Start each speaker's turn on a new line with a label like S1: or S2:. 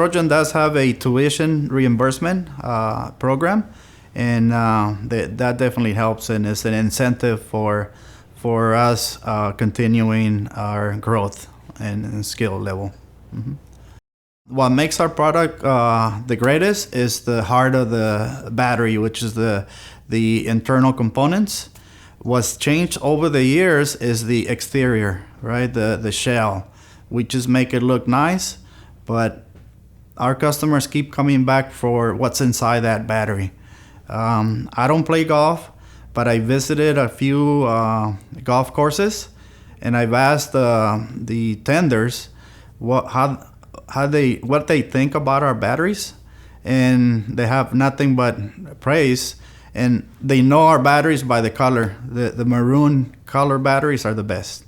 S1: Trojan does have a tuition reimbursement program, and that definitely helps, and is an incentive for us continuing our growth and skill level. Mm-hmm. What makes our product the greatest is the heart of the battery, which is the internal components. What's changed over the years is the exterior, right? The shell. We just make it look nice, but our customers keep coming back for what's inside that battery. I don't play golf, but I visited a few golf courses, and I've asked the tenders what they think about our batteries, and they have nothing but praise. And they know our batteries by the color. The maroon color batteries are the best.